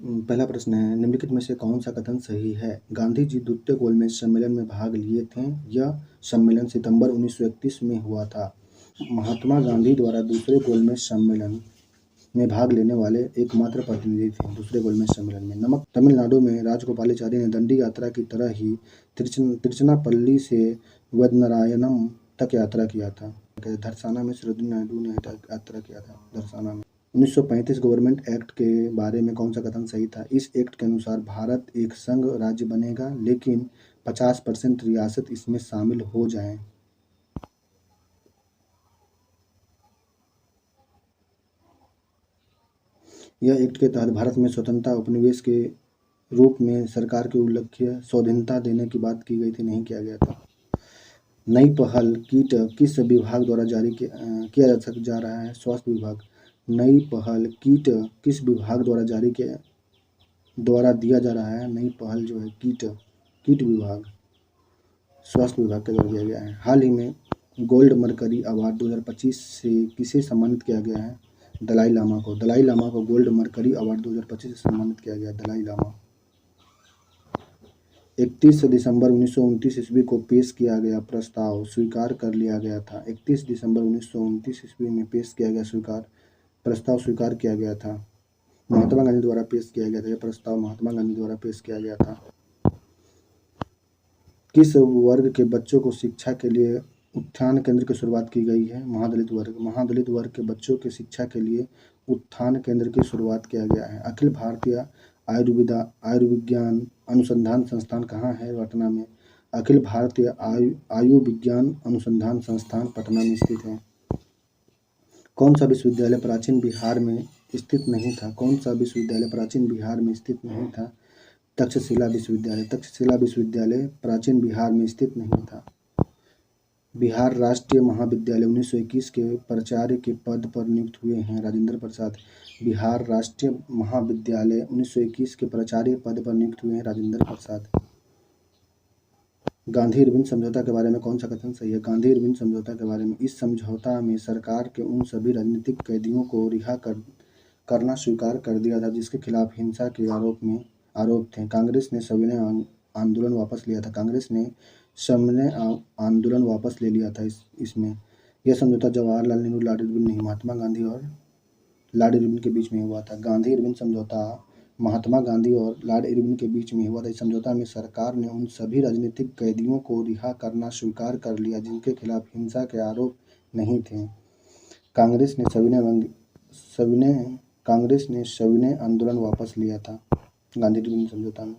पहला प्रश्न है, निम्नलिखित में से कौन सा कथन सही है? गांधी जी द्वितीय गोलमेज सम्मेलन में भाग लिए थे। यह सम्मेलन सितंबर 1931 में हुआ था। महात्मा गांधी द्वारा दूसरे गोलमेज सम्मेलन में भाग लेने वाले एकमात्र प्रतिनिधि थे। दूसरे गोलमेज सम्मेलन में नमक तमिलनाडु में राजगोपालाचारी ने दंडी यात्रा की तरह ही तिरुचिरापल्ली से वदनारायणम तक यात्रा किया था। धरसाना में सरोजिनी नायडू ने यात्रा किया था। धरसाना में 1935 गवर्नमेंट एक्ट के बारे में कौन सा कथन सही था? इस एक्ट के अनुसार भारत एक संघ राज्य बनेगा, लेकिन 50% रियासत इसमें शामिल हो जाएं। यह एक्ट के तहत भारत में स्वतंत्रता उपनिवेश के रूप में सरकार की उल्लेख्य स्वाधीनता देने की बात की गई थी, नहीं किया गया था। नई पहल किट किस विभाग द्वारा जारी किया जा रहा है? स्वास्थ्य विभाग। नई पहल किट किस विभाग द्वारा दिया जा रहा है? नई पहल जो है किट विभाग, स्वास्थ्य विभाग के द्वारा दिया गया है। हाल ही में गोल्ड मरकरी अवार्ड 2025 से किसे सम्मानित किया गया है? दलाई लामा को। दलाई लामा को गोल्ड मरकरी अवार्ड 2025 से सम्मानित किया गया। दलाई लामा। 31 दिसंबर 1929 ईस्वी को पेश किया गया प्रस्ताव स्वीकार कर लिया गया था। 31 दिसंबर 1929 ईस्वी में पेश किया गया प्रस्ताव स्वीकार किया गया था। महात्मा गांधी द्वारा पेश किया गया था। यह प्रस्ताव महात्मा गांधी द्वारा पेश किया गया था। किस वर्ग के बच्चों को शिक्षा के लिए उत्थान केंद्र की शुरुआत की गई है? महादलित वर्ग। महादलित वर्ग के बच्चों के शिक्षा के लिए उत्थान केंद्र की शुरुआत किया गया है। अखिल भारतीय आयुर्विज्ञान अनुसंधान संस्थान कहाँ है? पटना में। अखिल भारतीय आयुर्विज्ञान अनुसंधान संस्थान पटना में स्थित है। कौन सा विश्वविद्यालय प्राचीन बिहार में स्थित नहीं था? कौन सा विश्वविद्यालय प्राचीन बिहार में स्थित नहीं था? तक्षशिला विश्वविद्यालय। तक्षशिला विश्वविद्यालय प्राचीन बिहार में स्थित नहीं था। बिहार राष्ट्रीय महाविद्यालय 1921 के प्राचार्य के पद पर नियुक्त हुए हैं राजेंद्र प्रसाद। बिहार राष्ट्रीय महाविद्यालय 1921 के प्राचार्य पद पर नियुक्त हुए हैं राजेंद्र प्रसाद। गांधी इरविन समझौता के बारे में कौन सा कथन सही है? गांधी इरविन समझौता के बारे में, इस समझौता में सरकार के उन सभी राजनीतिक कैदियों को रिहा करना स्वीकार कर दिया था जिसके खिलाफ हिंसा के आरोप थे। कांग्रेस ने सविनय आंदोलन वापस लिया था। कांग्रेस ने सविनय आंदोलन वापस ले लिया था इसमें। यह समझौता जवाहरलाल नेहरू, लॉर्ड इरविन नहीं, महात्मा गांधी और लॉर्ड इरविन के बीच में हुआ था। गांधी इरविन समझौता महात्मा गांधी और लॉर्ड इरविन के बीच में हुआ था। इस समझौता में सरकार ने उन सभी राजनीतिक कैदियों को रिहा करना स्वीकार कर लिया जिनके खिलाफ हिंसा के आरोप नहीं थे। कांग्रेस ने सविनय आंदोलन वापस लिया था गांधी इरविन समझौता में।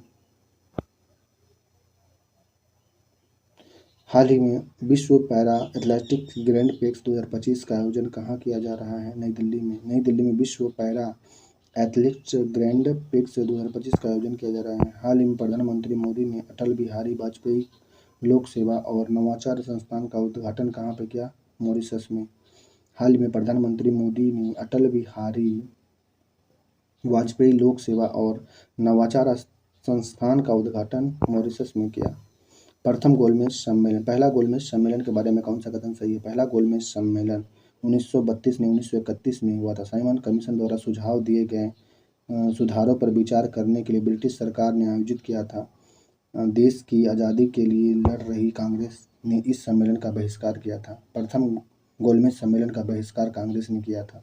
हाल ही में विश्व पैरा एथलेटिक्स ग्रैंड प्रिक्स 2025 का आयोजन कहाँ किया जा रहा है? नई दिल्ली में। नई दिल्ली में विश्व पैरा एथलेटिक्स ग्रैंड प्रिक्स 2025 का आयोजन किया जा रहा है। हाल ही में प्रधानमंत्री मोदी ने अटल बिहारी वाजपेयी लोक सेवा और नवाचार संस्थान का उद्घाटन कहाँ पर किया? मॉरिशस में। हाल ही में प्रधानमंत्री मोदी ने अटल बिहारी वाजपेयी लोक सेवा और नवाचार संस्थान का उद्घाटन मॉरिशस में किया। प्रथम गोलमेज सम्मेलन, पहला गोलमेज सम्मेलन के बारे में कौन सा कथन सही है? पहला गोलमेज सम्मेलन 1932 में 1931 में हुआ था। साइमन कमीशन द्वारा सुझाव दिए गए सुधारों पर विचार करने के लिए ब्रिटिश सरकार ने आयोजित किया था। देश की आज़ादी के लिए लड़ रही कांग्रेस ने इस सम्मेलन का बहिष्कार किया था। प्रथम गोलमेज सम्मेलन का बहिष्कार कांग्रेस ने किया था।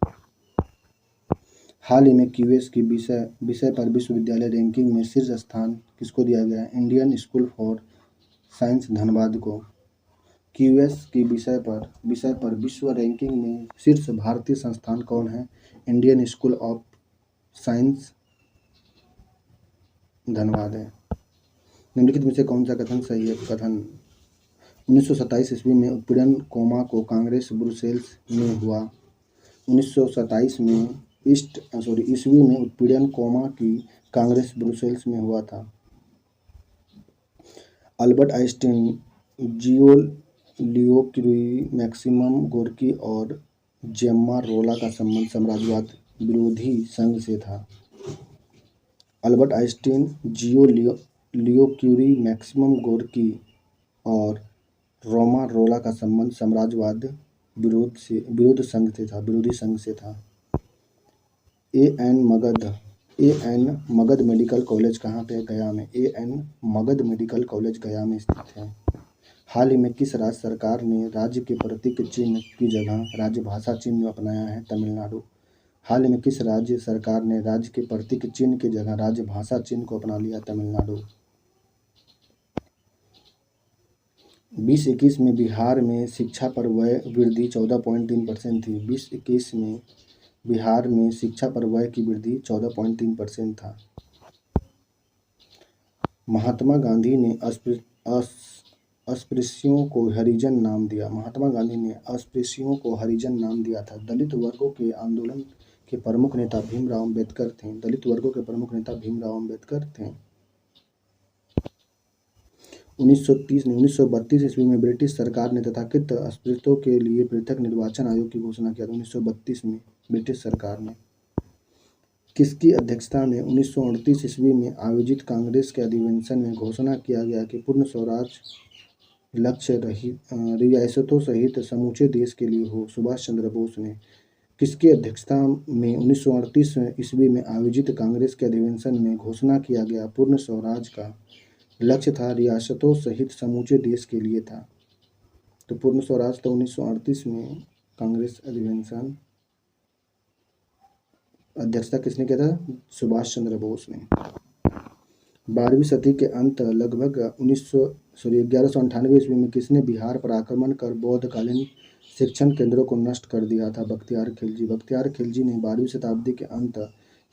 हाल ही में क्यूएस की विषय पर विश्वविद्यालय रैंकिंग में शीर्ष स्थान किसको दिया गया है? Indian school for science Dhanbad को। क्यूएस की विषय पर विश्व रैंकिंग में शीर्ष भारतीय संस्थान कौन है? Indian school of science Dhanbad है। निम्नलिखित में से कौन सा कथन सही है? कथन 1927 ईस्वी में उत्पीड़न कोमा को कांग्रेस ब्रुसेल्स में हुआ। 1927 में ईस्वी में उत्पीड़न कोमा की कांग्रेस ब्रुसेल्स में हुआ था। अल्बर्ट आइंस्टीन, लियो क्यूरी, मैक्सिमम गोर्की और जेम्मा रोला का संबंध साम्राज्यवाद विरोधी संघ से था। अल्बर्ट आइंस्टीन, लियो क्यूरी, मैक्सिमम गोर्की और रोमा रोला का संबंध साम्राज्यवाद विरोधी संघ से था। N Magadh A N Magadh medical college कहाँ पे है? गया में। एएन मगध मेडिकल कॉलेज गया में स्थित है। हाल ही में किस राज्य सरकार ने राज्य के प्रतीक चिन्ह की जगह राजभाषा चिन्ह अपनाया है? तमिलनाडु। हाल ही में किस राज्य सरकार ने राज्य के प्रतीक चिन्ह की जगह राजभाषा चिन्ह को अपना लिया? तमिलनाडु। 2021 में बिहार में शिक्षा पर व्यय वृद्धि 14.3% थी। 2021 में बिहार में शिक्षा पर व्यय की वृद्धि 14.3% था। महात्मा गांधी ने अस्पृश्यों को हरिजन नाम दिया। महात्मा गांधी ने अस्पृश्यों को हरिजन नाम दिया था। दलित वर्गों के आंदोलन के प्रमुख नेता भीमराव अम्बेडकर थे। दलित वर्गों के प्रमुख नेता भीमराव अम्बेडकर थे। 1932 ईस्वी में ब्रिटिश सरकार ने तथाकथित अस्पृश्यों के लिए पृथक निर्वाचन आयोग की घोषणा किया। 1932 में ब्रिटिश सरकार ने किसकी अध्यक्षता में 1938 ईस्वी में आयोजित कांग्रेस के अधिवेशन में घोषणा किया गया कि पूर्ण स्वराज लक्ष्य रियासतों सहित समूचे देश के लिए हो? सुभाष चंद्र बोस ने किसकी अध्यक्षता में 1938 ईस्वी में आयोजित कांग्रेस के अधिवेशन में घोषणा किया गया पूर्ण स्वराज का लक्ष्य था रियासतों सहित समूचे देश के लिए था? तो पूर्ण स्वराज तो 1938 में कांग्रेस अधिवेशन अध्यक्षता किसने किया था? सुभाष चंद्र बोस ने। 12वीं सदी के अंत लगभग 1198 ईस्वी में किसने बिहार पर आक्रमण कर बौद्धकालीन शिक्षण केंद्रों को नष्ट कर दिया था? बख्तियार खिलजी। बख्तियार खिलजी ने 12वीं शताब्दी के अंत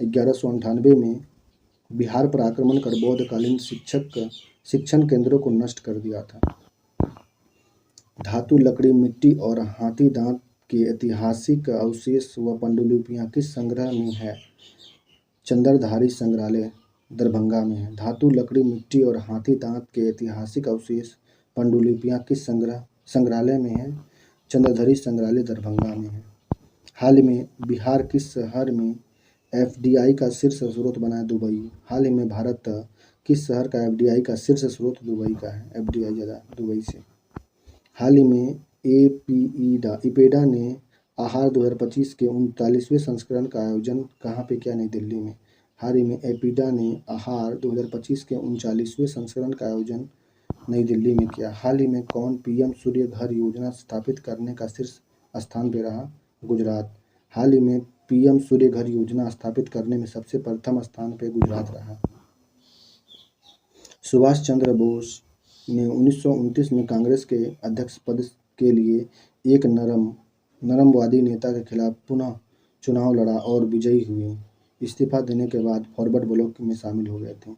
1198 में बिहार पर आक्रमण कर बौद्धकालीन शिक्षण केंद्रों को नष्ट कर दिया था। धातु, लकड़ी, मिट्टी और हाथी दांत के ऐतिहासिक अवशेष व पांडुलिपियां किस संग्रह में है? चंद्रधारी संग्रहालय दरभंगा में है। धातु, लकड़ी, मिट्टी और हाथी दांत के ऐतिहासिक अवशेष पांडुलिपियां किस संग्रहालय में है? चंद्रधारी संग्रहालय दरभंगा में है। हाल ही में बिहार किस शहर में एफडीआई का शीर्ष स्रोत बना है? दुबई। हाल ही में भारत किस शहर का एफडीआई का शीर्ष स्रोत दुबई का है? एफडीआई ज़्यादा दुबई से। हाल ही में इपेडा ने आहार 2025 के 39वें संस्करण का आयोजन कहाँ पे किया? नई दिल्ली में। हाल ही में एपीडा ने आहार 2025 के 39वें संस्करण का आयोजन नई दिल्ली में किया। हाल ही में कौन पीएम सूर्य घर योजना स्थापित करने का शीर्ष स्थान पे रहा? गुजरात। हाल ही में पीएम सूर्य घर योजना स्थापित करने में सबसे प्रथम स्थान पे गुजरात रहा। सुभाष चंद्र बोस ने 1929 में कांग्रेस के अध्यक्ष पद के लिए एक नरमवादी नेता के खिलाफ पुनः चुनाव लड़ा और विजयी हुए। इस्तीफा देने के बाद फॉरवर्ड ब्लॉक में शामिल हो गए थे।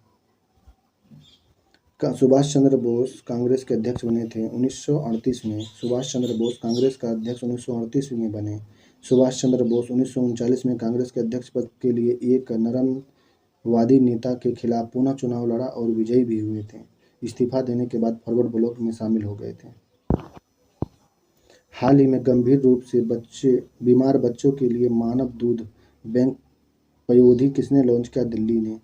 सुभाष चंद्र बोस कांग्रेस के अध्यक्ष बने थे 1938 में। सुभाष चंद्र बोस कांग्रेस का अध्यक्ष 1938 में बने। सुभाष चंद्र बोस 1939 में कांग्रेस के अध्यक्ष पद के लिए एक नरमवादी नेता के खिलाफ पुनः चुनाव लड़ा और विजयी भी हुए थे। इस्तीफा देने के बाद फॉरवर्ड ब्लॉक में शामिल हो गए थे। हाल ही में गंभीर रूप से बीमार बच्चों के लिए मानव दूध बैंक पयोधी किसने लॉन्च किया? दिल्ली ने।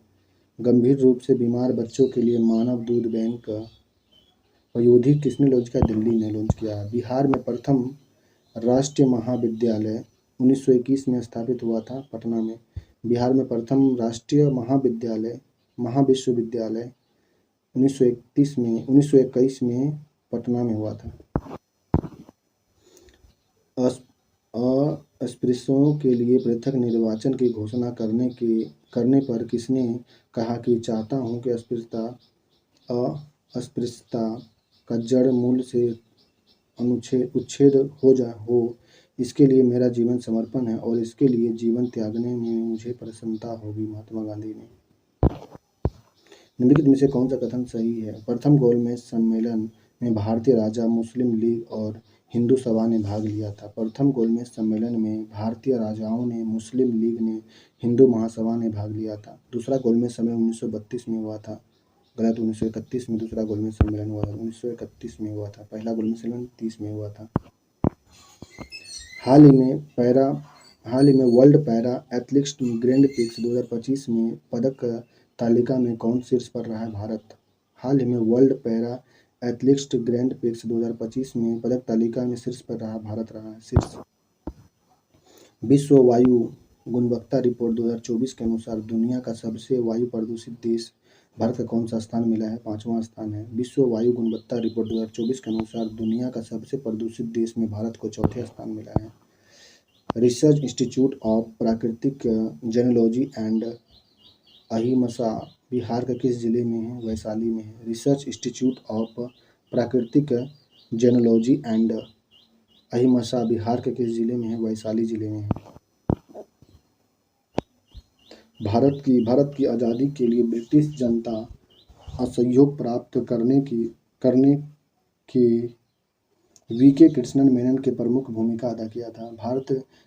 गंभीर रूप से बीमार बच्चों के लिए मानव दूध बैंक पयोधी किसने लॉन्च किया? दिल्ली ने लॉन्च किया। बिहार में प्रथम राष्ट्रीय महाविद्यालय 1921 में स्थापित हुआ था पटना में। बिहार में प्रथम राष्ट्रीय महाविश्वविद्यालय 1921 में पटना में हुआ था। अस्पृश्यों के लिए पृथक निर्वाचन की घोषणा करने पर किसने कहा कि चाहता हूं कि अस्पृश्यता का जड़ मूल से उच्छेद हो। इसके लिए मेरा जीवन समर्पण है और इसके लिए जीवन त्यागने में मुझे प्रसन्नता होगी। महात्मा गांधी ने। निम्नलिखित में से कौन सा कथन सही है? प्रथम गोलमेज सम्मेलन में भारतीय राजा, मुस्लिम लीग और हिंदू सभा ने भाग लिया था। प्रथम गोलमेज सम्मेलन में भारतीय राजाओं ने, मुस्लिम लीग ने, हिंदू महासभा ने भाग लिया था। दूसरा गोलमेज सम्मेलन 1932 में हुआ था। गलत, 1931 में दूसरा गोलमेज सम्मेलन हुआ था। 1931 में हुआ था। पहला गोलमेज सम्मेलन 30 में हुआ था। हाल ही में world para athletics grand prix 2025 में पदक तालिका में कौन शीर्ष पर रहा है? भारत। हाल ही में world para athletics grand prix 2025 में पदक तालिका में शीर्ष पर रहा भारत रहा है शीर्ष। विश्व वायु गुणवत्ता रिपोर्ट 2024 के अनुसार दुनिया का सबसे वायु प्रदूषित देश भारत का कौन सा स्थान मिला है? 5वां स्थान है। विश्व वायु गुणवत्ता रिपोर्ट 2024 के अनुसार दुनिया का सबसे प्रदूषित देश में भारत को चौथे स्थान मिला है। रिसर्च इंस्टीट्यूट ऑफ प्राकृतिक जेनोलॉजी एंड अहिमसा बिहार के किस जिले में है? वैशाली में है। रिसर्च इंस्टीट्यूट ऑफ प्राकृतिक जेनोलॉजी एंड अहिमसा बिहार के किस जिले में है? वैशाली जिले में है। भारत की आज़ादी के लिए ब्रिटिश जनता असहयोग प्राप्त करने की वी.के. कृष्णन मेनन के प्रमुख भूमिका अदा किया था। भारत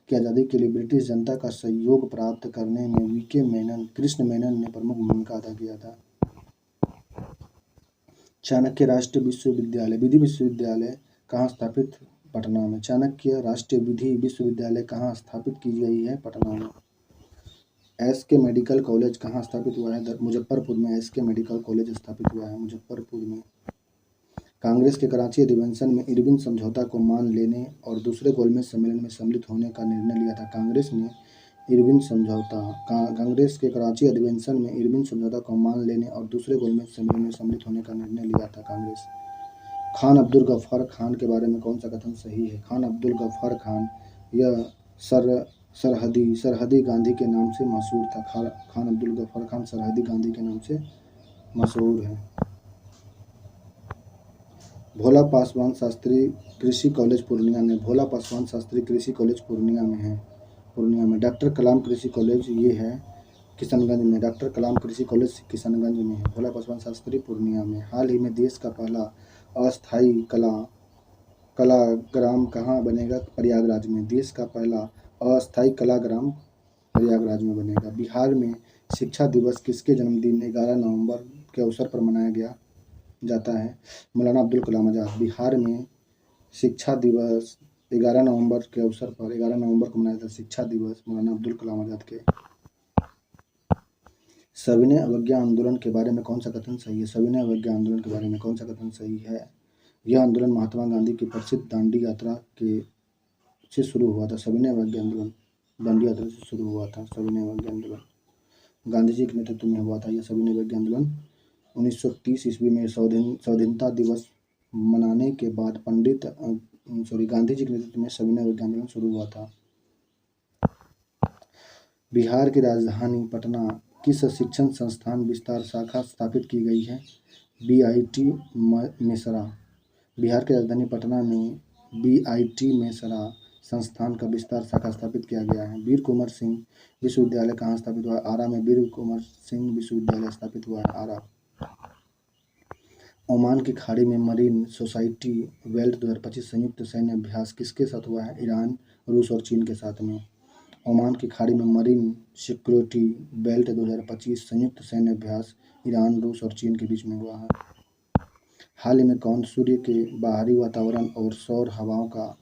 की आज़ादी के लिए ब्रिटिश जनता का सहयोग प्राप्त करने में कृष्ण मेनन ने प्रमुख भूमिका अदा किया था। चाणक्य राष्ट्रीय विधि विश्वविद्यालय कहाँ स्थापित? पटना में। चाणक्य राष्ट्रीय विधि विश्वविद्यालय कहाँ स्थापित की गई है? पटना में। एस.के. मेडिकल कॉलेज कहाँ स्थापित हुआ है? मुजफ्फरपुर में एस.के. मेडिकल कॉलेज स्थापित हुआ है मुजफ्फरपुर में। कांग्रेस के कराची अधिवेशन में इरविन समझौता को मान लेने और दूसरे गोलमेज सम्मेलन में सम्मिलित होने का निर्णय लिया था। कांग्रेस के कराची अधिवेशन में इरविन समझौता को मान लेने और दूसरे गोलमेज सम्मेलन में सम्मिलित होने का निर्णय लिया था कांग्रेस। खान अब्दुल गफ्फार खान के बारे में कौन सा कथन सही है? खान अब्दुल गफ्फार खान यह सरहदी गांधी के नाम से मशहूर था। खान अब्दुल गफ्फार खान सरहदी गांधी के नाम से मशहूर है। भोला पासवान शास्त्री कृषि कॉलेज पूर्णिया में। भोला पासवान शास्त्री कृषि कॉलेज पूर्णिया में है। डॉक्टर कलाम कृषि कॉलेज ये है किशनगंज में। डॉक्टर कलाम कृषि कॉलेज किशनगंज में है। भोला पासवान शास्त्री पूर्णिया में। हाल ही में देश का पहला अस्थायी कलाग्राम कहाँ बनेगा? प्रयागराज में। देश का पहला अस्थायी कलाग्राम प्रयागराज में बनेगा। बिहार में शिक्षा दिवस किसके जन्मदिन 11 नवंबर के अवसर पर मनाया जाता है? मौलाना अब्दुल कलाम आज़ाद। बिहार में शिक्षा दिवस 11 नवंबर को मनाया जाता है। शिक्षा दिवस मौलाना अब्दुल कलाम आज़ाद के। सविनय अवज्ञा आंदोलन के बारे में कौन सा कथन सही है? सविनय अवज्ञा आंदोलन के बारे में कौन सा कथन सही है? यह आंदोलन महात्मा गांधी की प्रसिद्ध दांडी यात्रा से शुरू हुआ था। सविनय अवज्ञा आंदोलन दांडी यात्रा से शुरू हुआ था। सविनय अवज्ञा आंदोलन गांधी जी के नेतृत्व में हुआ था। यह सविनय अवज्ञा आंदोलन 1930 ईस्वी में स्वाधीनता दिवस मनाने के बाद गांधी जी के नेतृत्व में सविनय अवज्ञा आंदोलन शुरू हुआ था। बिहार की राजधानी पटना किस शिक्षण संस्थान विस्तार शाखा स्थापित की गई है? BIT मेसरा। बिहार की राजधानी पटना में BIT मेसरा संस्थान का विस्तार शाखा स्थापित किया गया है। वीर कुंवर सिंह विश्वविद्यालय कहाँ स्थापित हुआ है? आरा में वीर कुंवर सिंह विश्वविद्यालय स्थापित हुआ है। आरा। ओमान की खाड़ी में मरीन सोसाइटी वेल्ट 2025 संयुक्त सैन्य अभ्यास किसके साथ हुआ है? ईरान, रूस और चीन के साथ में। ओमान की खाड़ी में मरीन सिक्योरिटी बेल्ट 2025 संयुक्त सैन्य अभ्यास ईरान, रूस और चीन के बीच में हुआ है। हाल ही में कौन सूर्य के बाहरी वातावरण और सौर हवाओं का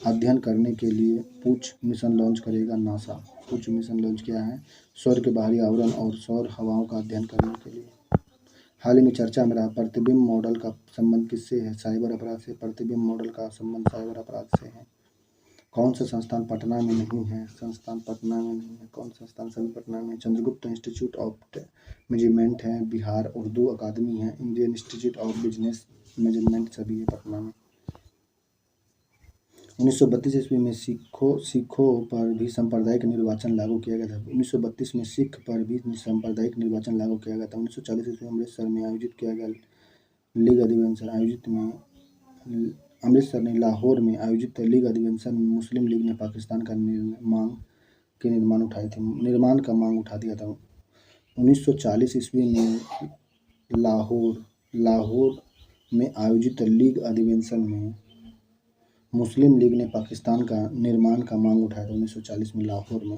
अध्ययन करने के लिए पूछ मिशन लॉन्च करेगा? नासा। पूछ मिशन लॉन्च किया है सूर्य के बाहरी आवरण और सौर हवाओं का अध्ययन करने के लिए। हाल ही में चर्चा में रहा प्रतिबिंब मॉडल का संबंध किससे है? साइबर अपराध से। प्रतिबिंब मॉडल का संबंध साइबर अपराध से है। कौन सा संस्थान पटना में नहीं है? संस्थान पटना में नहीं है। कौन संस्थान सभी पटना में? चंद्रगुप्त इंस्टीट्यूट ऑफ मैनेजमेंट है बिहार, उर्दू अकादमी है, Indian institute of business management सभी है पटना में। 1932 ईस्वी में सिखों पर भी सांप्रदायिक निर्वाचन लागू किया गया था। 1932 में सिख पर भी सांप्रदायिक निर्वाचन लागू किया गया था। 1940 ईस्वी में अमृतसर में आयोजित किया गया लीग अधिवेशन लाहौर में आयोजित लीग अधिवेशन में मुस्लिम लीग ने पाकिस्तान का निर्माण का मांग उठा दिया था। 1940 ईस्वी में लाहौर में आयोजित लीग अधिवेशन में मुस्लिम लीग ने पाकिस्तान का निर्माण का मांग उठाया था। 1940 में लाहौर में।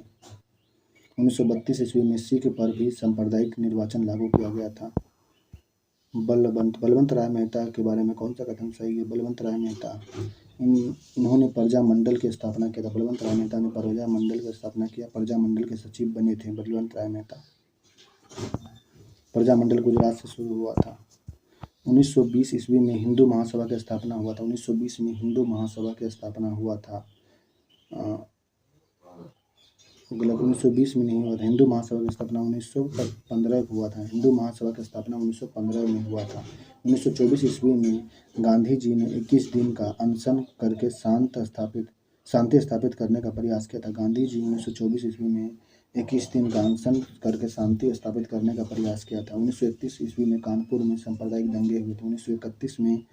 1932 ईस्वी में सिख पर भी सांप्रदायिक निर्वाचन लागू किया गया था। बलवंत राय मेहता के बारे में कौन सा कथन सही है? बलवंत राय मेहता इन्होंने प्रजा मंडल की स्थापना किया था। बलवंत राय मेहता ने प्रजा मंडल की स्थापना किया। प्रजा मंडल के सचिव बने थे बलवंत राय मेहता। प्रजा मंडल गुजरात से शुरू हुआ था। 1920 ईस्वी में हिंदू महासभा की स्थापना हुआ था। 1920 में हिंदू महासभा की स्थापना हुआ था। गलत, 1920 में नहीं हुआ था। हिंदू महासभा की स्थापना 1915 को हुआ था। हिंदू महासभा की स्थापना 1915 में हुआ था। 1924 ईस्वी में गांधी जी ने 21 दिन का अनशन करके शांति स्थापित करने का प्रयास किया था। गांधी जी 1924 ईस्वी में 21 दिन का अनशन करके शांति स्थापित करने का प्रयास किया था। 1931 ईस्वी में कानपुर में सांप्रदायिक दंगे हुए थे। 1931 में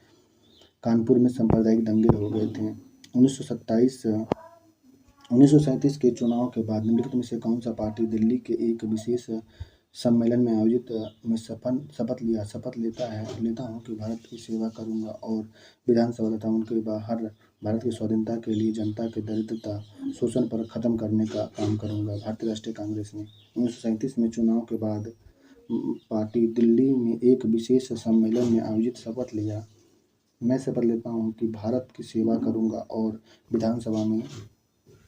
कानपुर में सांप्रदायिक दंगे हो गए थे। 1937 के चुनाव के बाद निम्नलिखित में से कौन सा पार्टी दिल्ली के एक विशेष सम्मेलन में आयोजित में शपथ लेता हूँ कि भारत की सेवा करूँगा और विधानसभा तथा उनके बाहर भारत की स्वाधीनता के लिए जनता के दरिद्रता शोषण पर खत्म करने का काम करूँगा। भारतीय राष्ट्रीय कांग्रेस ने 1937 में चुनाव के बाद पार्टी दिल्ली में एक विशेष सम्मेलन में आयोजित शपथ लिया। मैं शपथ लेता हूँ कि भारत की सेवा करूँगा और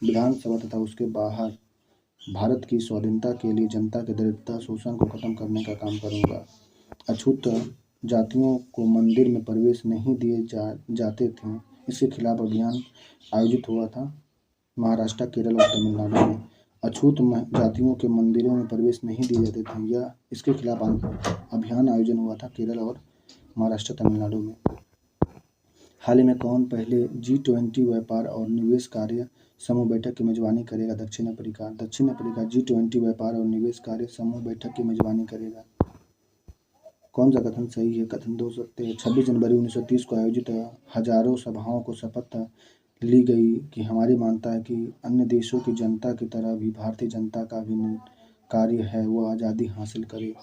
विधानसभा तथा उसके बाहर भारत की स्वाधीनता के लिए जनता के दरिद्रता शोषण को खत्म करने का काम करूँगा। अछूत जातियों को मंदिर में प्रवेश नहीं दिए जाते थे, इसके खिलाफ अभियान आयोजित हुआ था महाराष्ट्र, केरल और तमिलनाडु में। अछूत जातियों के मंदिरों में प्रवेश नहीं दिए जाते थे, इसके खिलाफ अभियान आयोजन हुआ था केरल और महाराष्ट्र, तमिलनाडु में। हाल ही में कौन पहले G20 व्यापार और निवेश कार्य समूह बैठक की मेजबानी करेगा? दक्षिण अफ्रीका G20 व्यापार और निवेश कार्य समूह बैठक की मेजबानी करेगा। कौन सा कथन सही है? कथन 2 सत्य है। 26 जनवरी 1930 को आयोजित हजारों सभाओं को शपथ ली गई कि हमारी मानता है कि अन्य देशों की जनता की तरह भी भारतीय जनता का भी कार्य है वह आज़ादी हासिल करे।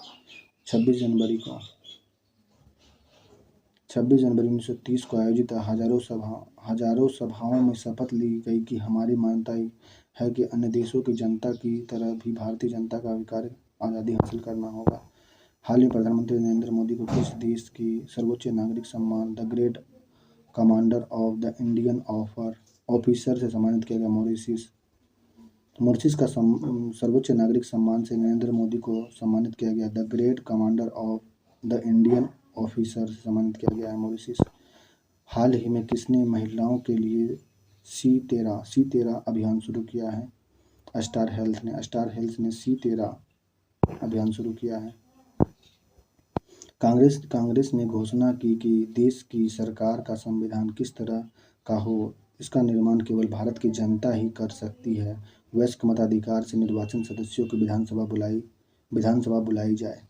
26 जनवरी 1930 को आयोजित हजारों सभाओं में शपथ ली गई कि हमारी मान्यता है कि अन्य देशों की जनता की तरह भी भारतीय जनता का भी कार्य आज़ादी हासिल करना होगा। हाल ही में प्रधानमंत्री नरेंद्र मोदी को किस देश की सर्वोच्च नागरिक सम्मान the great commander of the Indian officer से सम्मानित किया गया? मॉरिशस का सर्वोच्च नागरिक सम्मान से नरेंद्र मोदी को सम्मानित किया गया। The great commander of the Indian officer से सम्मानित किया गया है मॉरिशस। हाल ही में किसने महिलाओं के लिए C13 अभियान शुरू किया है? स्टार हेल्थ ने C13 अभियान शुरू किया है। कांग्रेस ने घोषणा की कि देश की सरकार का संविधान किस तरह का हो, इसका निर्माण केवल भारत की जनता ही कर सकती है। वयस्क मताधिकार से निर्वाचित सदस्यों की विधानसभा बुलाई जाए।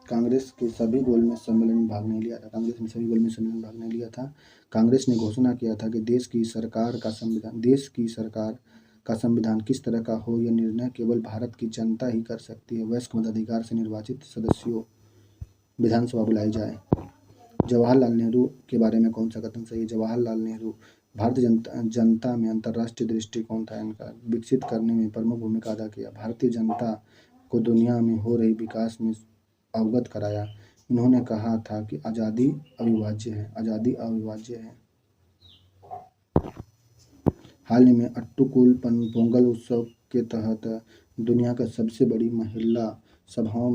कांग्रेस के सभी गोलमेज सम्मेलन में भाग नहीं लिया था। कांग्रेस ने घोषणा किया था कि देश की सरकार का संविधान किस तरह का हो, यह निर्णय केवल भारत की जनता ही कर सकती है। वयस्क मताधिकार से निर्वाचित सदस्यों विधानसभा बुलाई जाए। जवाहरलाल नेहरू के बारे में कौन सा कथन सही है? जवाहरलाल नेहरू भारतीय जनता में अंतर्राष्ट्रीय दृष्टिकोण था इनका विकसित करने में प्रमुख भूमिका अदा किया। भारतीय जनता को दुनिया में हो रही विकास में अवगत कराया। इन्होंने कहा था कि आज़ादी अविभाज्य है। हाल ही में अट्टुकुल पोंगल उत्सव के तहत दुनिया का सबसे बड़ी महिला सभाओं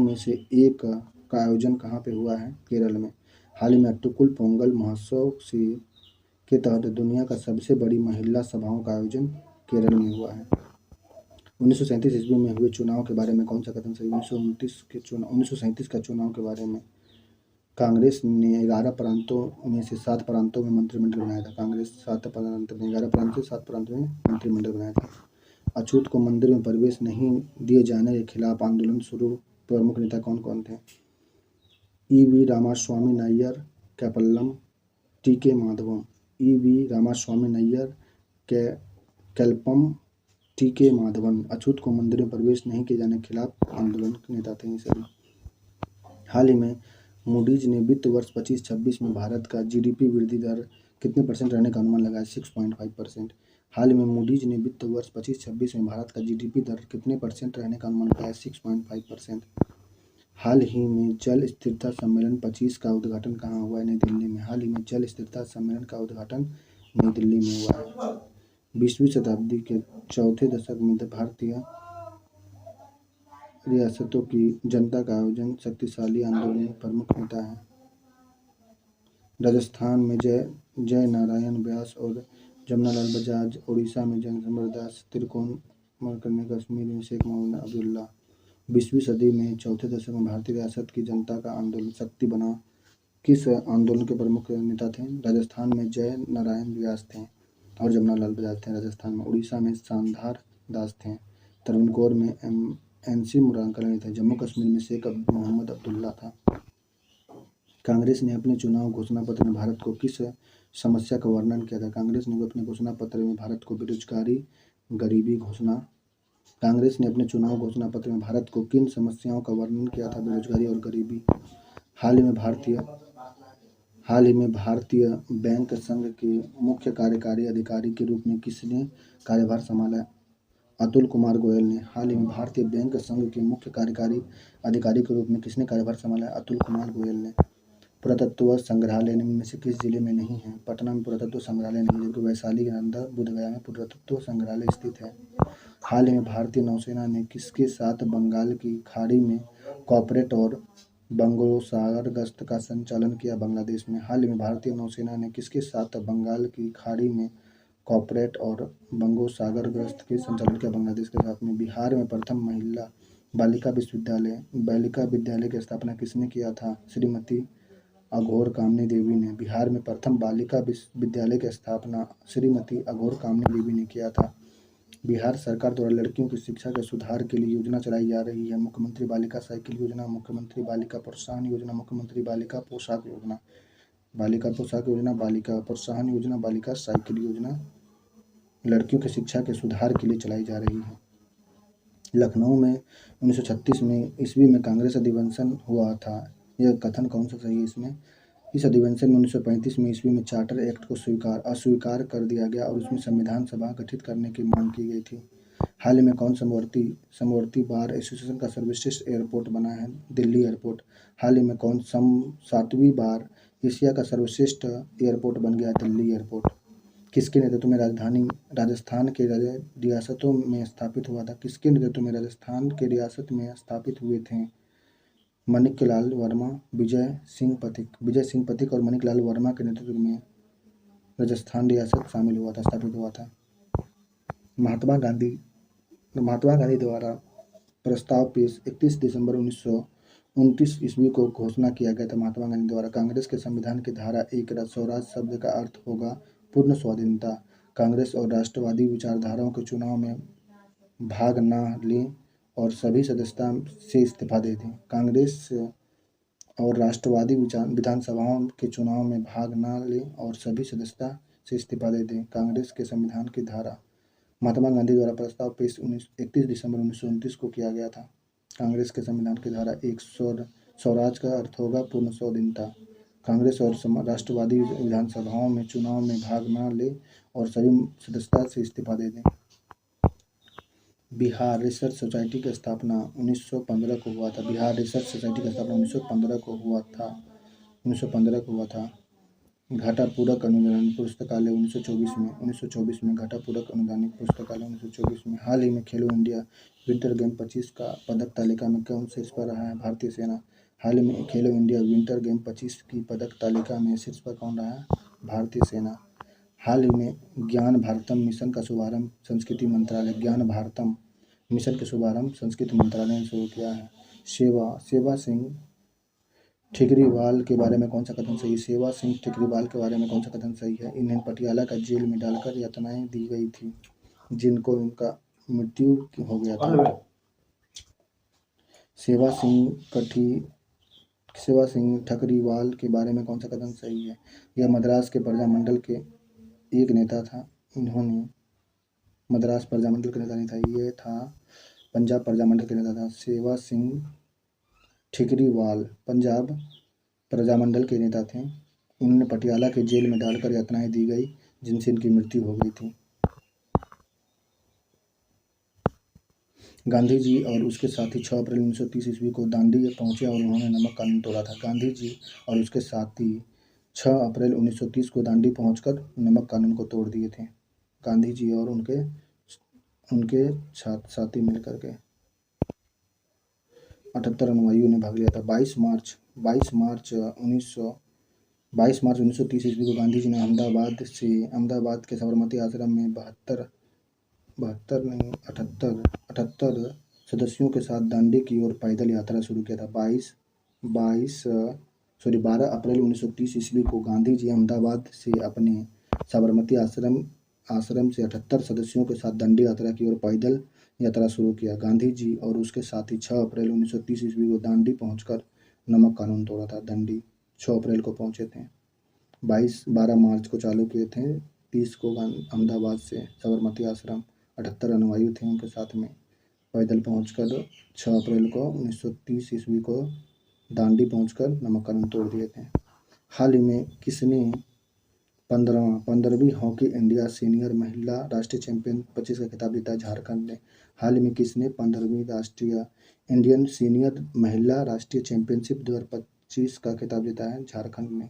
में से एक का आयोजन कहाँ पे हुआ है? केरल में। हाल ही में अट्टुकुल पोंगल महोत्सव के तहत दुनिया का सबसे बड़ी महिला सभाओं का आयोजन केरल में हुआ है। 1937 ईस्वी में हुए चुनाव के बारे में कौन सा कथन सही? 1937 का चुनाव के बारे में कांग्रेस ने 11 प्रांतों में से 7 प्रांतों में मंत्रिमंडल बनाया था। कांग्रेस 11 प्रांतों से 7 प्रांतों में मंत्रिमंडल बनाया था। अछूत को मंदिर में प्रवेश नहीं दिए जाने के खिलाफ आंदोलन शुरू प्रमुख नेता कौन कौन थे? E.V. Ramaswamy Nair, कैपल्लम, T.K. माधवम। E.V. Ramaswamy Nair, कैल्पम, T.K. Madhavan अछूत को मंदिर में प्रवेश नहीं किए जाने के खिलाफ आंदोलन के नेता थे सभी। हाल ही में मूडीज ने वित्त वर्ष 25-26 में भारत का GDP वृद्धि दर कितने % रहने का अनुमान लगाया? 6.5%। हाल ही में मूडीज ने वित्त वर्ष 25-26 में भारत का GDP दर कितने % रहने का अनुमान लगाया? 6.5%। हाल ही में जल स्थिरता सम्मेलन 25 का उद्घाटन कहाँ हुआ है? नई दिल्ली में। हाल ही में जल स्थिरता सम्मेलन का उद्घाटन नई दिल्ली में हुआ है। 20वीं शताब्दी के चौथे दशक में भारतीय रियासतों की जनता का आयोजन शक्तिशाली आंदोलन में प्रमुख नेता है। राजस्थान में जय नारायण व्यास और जमनालाल बजाज उड़ीसा में जंग जबरदस्त त्रिकोण करने कश्मीर में शेख मोहम्मद अब्दुल्ला। 20वीं सदी में चौथे दशक में भारतीय रियासत की जनता का आंदोलन शक्ति बना किस आंदोलन के प्रमुख नेता थे? राजस्थान में जय नारायण व्यास थे और जमनालाल बजाज थे राजस्थान में। उड़ीसा में सांधार दास थे। त्रावणकोर में एन.सी. मुरारकरण थे। जम्मू कश्मीर में शेख मोहम्मद अब्दुल्ला था। कांग्रेस ने अपने चुनाव घोषणा पत्र में भारत को किस समस्या का वर्णन किया था? कांग्रेस ने अपने घोषणा पत्र में भारत को बेरोजगारी गरीबी घोषणा कांग्रेस ने अपने चुनाव घोषणा पत्र में भारत को किन समस्याओं का वर्णन किया था? बेरोजगारी और गरीबी। हाल ही में भारतीय बैंक संघ के मुख्य कार्यकारी अधिकारी के रूप में किसने कार्यभार संभाला? अतुल कुमार गोयल ने। हाल ही में भारतीय बैंक संघ के मुख्य कार्यकारी अधिकारी के रूप में किसने कार्यभार संभाला? अतुल कुमार गोयल ने। पुरातत्व संग्रहालय निम्न में से किस जिले में नहीं है? पटना में पुरातत्व संग्रहालय नहीं है, जबकि वैशाली, नालंदा, बोधगया में पुरातत्व संग्रहालय स्थित है। हाल ही में भारतीय नौसेना ने किसके साथ बंगाल की खाड़ी में कॉर्पोरेट और बंगोसागर गश्त का संचालन किया? बांग्लादेश में। हाल ही में भारतीय नौसेना ने किसके साथ बंगाल की खाड़ी में कॉर्पोरेट और बंगोसागर गश्त के संचालन किया? बांग्लादेश के साथ में। बिहार में प्रथम महिला बालिका विद्यालय की स्थापना किसने किया था? श्रीमती अघोर कामनी देवी ने। बिहार में प्रथम बालिका विद्यालय की स्थापना श्रीमती अघोर कामनी देवी ने किया था। बिहार सरकार द्वारा लड़कियों की शिक्षा के सुधार के लिए योजना चलाई जा रही है। मुख्यमंत्री बालिका साइकिल योजना, मुख्यमंत्री बालिका प्रोत्साहन योजना, मुख्यमंत्री बालिका पोशाक योजना। बालिका पोशाक योजना, बालिका प्रोत्साहन योजना, बालिका साइकिल योजना लड़कियों की शिक्षा के सुधार के लिए चलाई जा रही है। लखनऊ में 1936 में ईस्वी में कांग्रेस अधिवेशन हुआ था। यह कथन कौन सा सही है इसमें? इस अधिवेशन में 1935 में ईस्वी में चार्टर एक्ट को अस्वीकार कर दिया गया और उसमें संविधान सभा गठित करने की मांग की गई थी। हाल ही में कौन समवर्ती बार एसोसिएशन का सर्वश्रेष्ठ एयरपोर्ट बना है? दिल्ली एयरपोर्ट। हाल ही में कौन 7वीं बार एशिया का सर्वश्रेष्ठ एयरपोर्ट बन गया? दिल्ली एयरपोर्ट। किसके नेतृत्व में राजधानी राजस्थान के रियासतों में स्थापित हुआ था? किसके नेतृत्व में राजस्थान के रियासत में स्थापित हुए थे? माणिक्यलाल वर्मा, विजय सिंह पथिक और माणिक्यलाल वर्मा के नेतृत्व में राजस्थान रियासत स्थापित हुआ था। महात्मा गांधी द्वारा प्रस्ताव पेश 31 दिसंबर 1929 ईस्वी को घोषणा किया गया था। महात्मा गांधी द्वारा कांग्रेस के संविधान की धारा 1 स्वराज शब्द का अर्थ होगा पूर्ण स्वाधीनता। कांग्रेस और राष्ट्रवादी विचारधाराओं के चुनाव में भाग न लें और सभी सदस्यता से इस्तीफा दे दें। कांग्रेस और राष्ट्रवादी विधानसभाओं के चुनाव में भाग न लें और सभी सदस्यता से इस्तीफा दे दें। कांग्रेस के संविधान की धारा। महात्मा गांधी द्वारा प्रस्ताव पेश 31 दिसंबर 1929 को किया गया था। कांग्रेस के संविधान की धारा 1 स्वराज का अर्थ होगा पूर्ण स्वाधीनता। कांग्रेस और राष्ट्रवादी विधानसभाओं में चुनाव में भाग न ले और सभी सदस्यता से इस्तीफा दे दें। बिहार रिसर्च सोसाइटी की स्थापना 1915 को हुआ था। बिहार रिसर्च सोसाइटी की स्थापना 1915 को हुआ था। घाटा पूरक अनुदान पुस्तकालय 1924 में घाटा पूरक अनुदानित पुस्तकालय 1924 में। हाल ही में खेलो इंडिया विंटर गेम 25 का पदक तालिका में कौन शीर्ष पर रहा है? भारतीय सेना। हाल ही में खेलो इंडिया विंटर गेम 25 की पदक तालिका में शीर्ष पर कौन रहा है? भारतीय सेना। हाल ही में ज्ञान भारतम मिशन का शुभारंभ संस्कृति मंत्रालय ने शुरू किया है। सेवा सिंह ठिकरीवाल के बारे में कौन सा कथन सही है? सेवा सिंह ठिकरीवाल के बारे में कौन सा कथन सही है? इन्हें पटियाला का जेल में डालकर यातनाएं दी गई थी, जिनको उनका मृत्यु हो गया था। सेवा सिंह ठकरीवाल के बारे में कौन सा कथन सही है? यह मद्रास के प्रजामंडल के एक नेता था। इन्होंने मद्रास प्रजामंडल के नेता नहीं था, ये था पंजाब प्रजामंडल के नेता था। सेवा सिंह ठिकरीवाल पंजाब प्रजामंडल के नेता थे। इन्होंने पटियाला के जेल में डालकर यातनाएं दी गई, जिनसे इनकी मृत्यु हो गई थी। गांधी जी और उसके साथी 6 अप्रैल 1930 ईस्वी को दांडी पहुंचे और उन्होंने नमक कानून तोड़ा था। गांधी जी और उसके साथी 6 अप्रैल 1930 को दांडी पहुंचकर नमक कानून को तोड़ दिए थे। गांधी जी और उनके साथी मिलकर के 78 अनुयायियों ने भाग लिया था। 22 मार्च 22 मार्च 1930 ईस्वी को गांधी जी ने अहमदाबाद के साबरमती आश्रम में 78 सदस्यों के साथ दांडी की ओर पैदल यात्रा शुरू किया था। 12 अप्रैल 1930 ईस्वी को गांधी जी अहमदाबाद से अपने साबरमती आश्रम से 78 सदस्यों के साथ दांडी यात्रा की ओर पैदल यात्रा शुरू किया। गांधी जी और उसके साथी 6 अप्रैल 1930 ईस्वी को दांडी पहुंचकर नमक कानून तोड़ा था। दांडी 6 अप्रैल को पहुंचे थे, 12 मार्च को चालू किए थे, 30 को अहमदाबाद से साबरमती आश्रम 78 अनुयायी थे उनके साथ में पैदल पहुंचकर 6 अप्रैल को 1930 ईस्वी को दांडी पहुंचकर नमक कानून तोड़ दिए थे। हाल ही में किसने 15वीं हॉकी इंडिया सीनियर महिला राष्ट्रीय चैंपियन 25 का खिताब जीता? झारखंड ने। हाल ही में किसने 15वीं राष्ट्रीय इंडियन सीनियर महिला राष्ट्रीय चैंपियनशिप 2025 का खिताब जीता है? झारखंड ने।